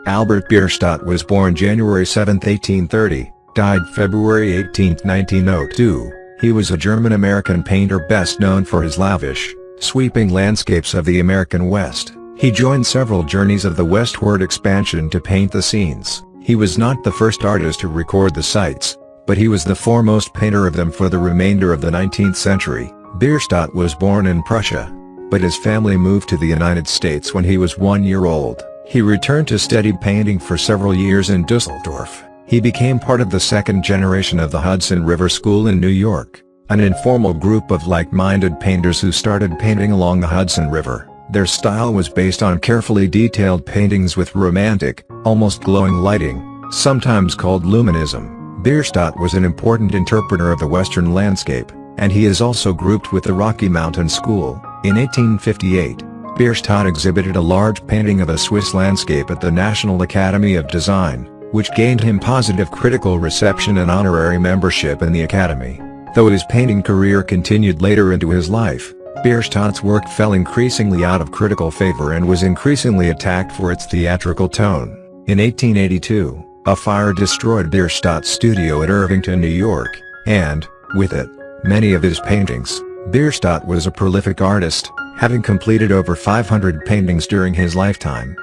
Albert Bierstadt was born January 7, 1830, died February 18, 1902. He was a German-American painter best known for his lavish, sweeping landscapes of the American West. He joined several journeys of the Westward Expansion to paint the scenes. He was not the first artist to record the sights, but he was the foremost painter of them for the remainder of the 19th century. Bierstadt was born in Prussia, but his family moved to the United States when he was 1 year old. He returned to steady painting for several years in Düsseldorf. He became part of the second generation of the Hudson River School in New York, an informal group of like-minded painters who started painting along the Hudson River. Their style was based on carefully detailed paintings with romantic, almost glowing lighting, sometimes called luminism. Bierstadt was an important interpreter of the Western landscape, and he is also grouped with the Rocky Mountain School. In 1858, Bierstadt exhibited a large painting of a Swiss landscape at the National Academy of Design, which gained him positive critical reception and honorary membership in the Academy. Though his painting career continued later into his life, Bierstadt's work fell increasingly out of critical favor and was increasingly attacked for its theatrical tone. In 1882, a fire destroyed Bierstadt's studio at Irvington, New York, and, with it, many of his paintings. Bierstadt was a prolific artist, having completed over 500 paintings during his lifetime.